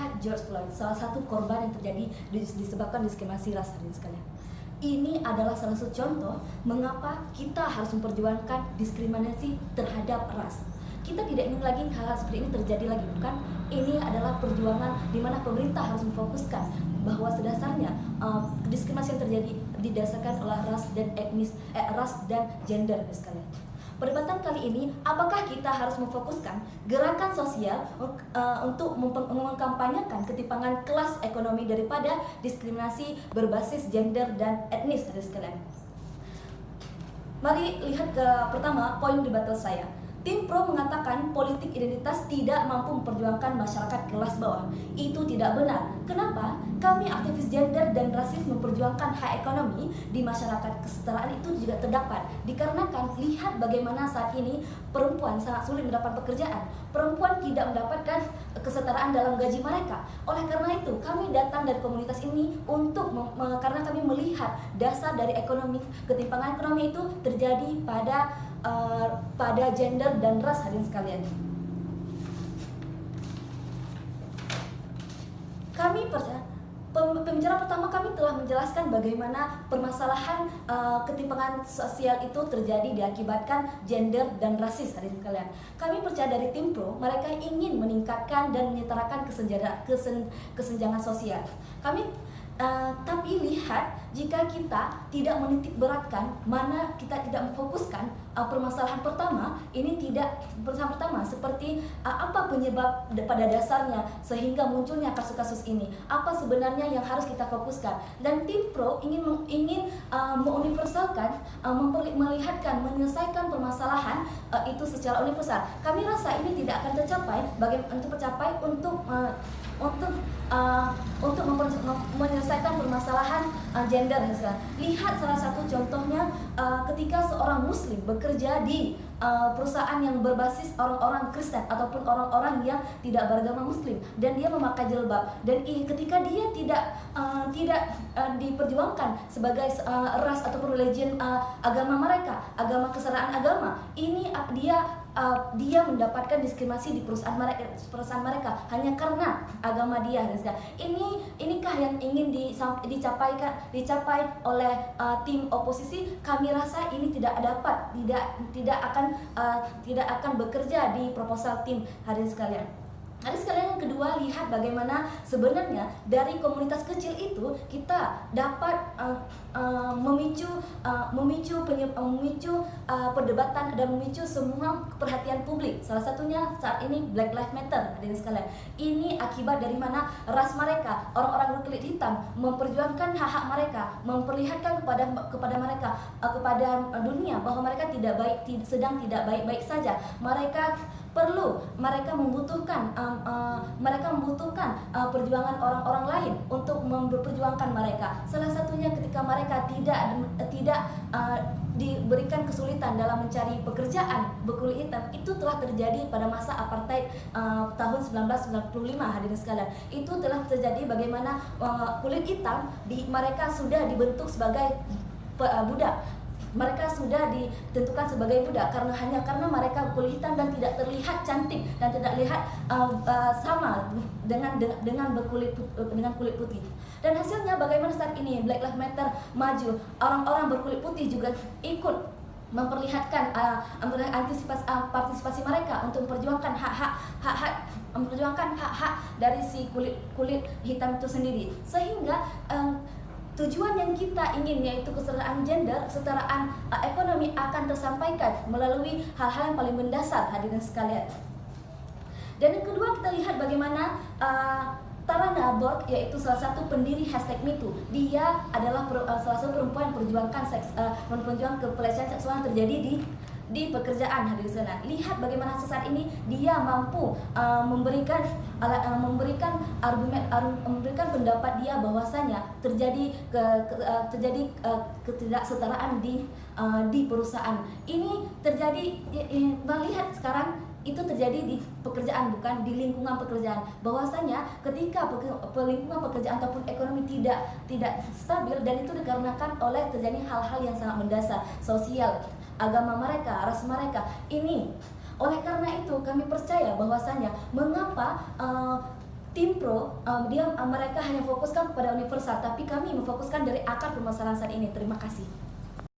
lihat George Floyd, salah satu korban yang terjadi disebabkan diskriminasi ras, hadirin sekalian. Ini adalah salah satu contoh mengapa kita harus memperjuangkan diskriminasi terhadap ras. Kita tidak ingin lagi hal-hal seperti ini terjadi lagi, bukan? Ini adalah perjuangan di mana pemerintah harus memfokuskan bahwa sedasarnya diskriminasi yang terjadi didasarkan oleh ras dan ras dan gender, sekalian. Perdebatan kali ini, apakah kita harus memfokuskan gerakan sosial untuk mengkampanyekan ketimpangan kelas ekonomi daripada diskriminasi berbasis gender dan etnis, sekalian? Mari lihat ke pertama poin debat saya. Tim Pro mengatakan politik identitas tidak mampu memperjuangkan masyarakat kelas bawah. Itu tidak benar. Kenapa? Kami aktivis gender dan rasis memperjuangkan hak ekonomi di masyarakat. Kesetaraan itu juga terdapat dikarenakan lihat bagaimana saat ini perempuan sangat sulit mendapat pekerjaan. Perempuan tidak mendapatkan kesetaraan dalam gaji mereka. Oleh karena itu, kami datang dari komunitas ini untuk karena kami melihat dasar dari ekonomi, ketimpangan ekonomi itu terjadi pada gender dan ras, hadirin sekalian. Kami pembicara pertama kami telah menjelaskan bagaimana permasalahan ketimpangan sosial itu terjadi diakibatkan gender dan rasis, hadirin sekalian. Kami percaya dari Tim Pro, mereka ingin meningkatkan dan menyetarakan kesenjangan sosial. Tapi lihat, jika kita tidak menitik beratkan, mana kita tidak memfokuskan permasalahan pertama, seperti apa penyebab pada dasarnya sehingga munculnya kasus-kasus ini, apa sebenarnya yang harus kita fokuskan. Dan Tim Pro ingin menguniversalkan, melihatkan, menyelesaikan permasalahan itu secara universal. Kami rasa ini tidak akan tercapai untuk menyelesaikan permasalahan gender. Lihat salah satu contohnya ketika seorang muslim bekerja di perusahaan yang berbasis orang-orang Kristen ataupun orang-orang yang tidak beragama muslim dan dia memakai jilbab, dan ketika dia tidak diperjuangkan sebagai ras ataupun religion agama mereka, kesetaraan agama, ini dia mendapatkan diskriminasi di perusahaan mereka hanya karena agama dia. Inikah yang ingin dicapai oleh tim oposisi? Kami rasa ini tidak akan bekerja di proposal tim, hadirin sekalian. Hadirin sekalian, yang kedua, lihat bagaimana sebenarnya dari komunitas kecil itu kita dapat memicu perdebatan dan memicu semua perhatian publik. Salah satunya saat ini Black Lives Matter, hadirin sekalian. Ini akibat dari mana ras mereka, orang-orang berkulit hitam, memperjuangkan hak-hak mereka, memperlihatkan kepada mereka, kepada dunia bahwa mereka sedang tidak baik-baik saja. Mereka membutuhkan perjuangan orang-orang lain untuk memperjuangkan mereka. Salah satunya ketika mereka tidak diberikan kesulitan dalam mencari pekerjaan berkulit hitam. Itu telah terjadi pada masa apartheid tahun 1995, hadirin sekalian. Itu telah terjadi bagaimana kulit hitam mereka sudah dibentuk sebagai budak. Mereka sudah ditentukan sebagai budak hanya karena mereka kulit hitam dan tidak terlihat cantik dan tidak terlihat sama dengan kulit putih. Dan hasilnya bagaimana saat ini Black Lives Matter maju, orang-orang berkulit putih juga ikut memperlihatkan partisipasi mereka untuk memperjuangkan hak-hak dari si kulit hitam itu sendiri, sehingga tujuan yang kita ingin, yaitu kesetaraan gender, kesetaraan ekonomi, akan tersampaikan melalui hal-hal yang paling mendasar, hadirin sekalian. Dan yang kedua, kita lihat bagaimana Tarana Burke, yaitu salah satu pendiri #MeToo. Dia adalah salah satu perempuan yang memperjuangkan kepelecehan seksual yang terjadi di pekerjaan, hadirin sekalian. Lihat bagaimana saat ini dia mampu memberikan pendapat dia bahwasanya terjadi ketidaksetaraan di perusahaan. Ini terjadi, melihat sekarang itu terjadi di pekerjaan, bukan di lingkungan pekerjaan. Bahwasanya ketika lingkungan pekerjaan ataupun ekonomi tidak stabil, dan itu dikarenakan oleh terjadi hal-hal yang sangat mendasar, sosial, agama mereka, ras mereka. Oleh karena itu kami percaya bahwasanya mengapa tim pro mereka hanya fokuskan kepada universal, tapi kami memfokuskan dari akar permasalahan saat ini. Terima kasih.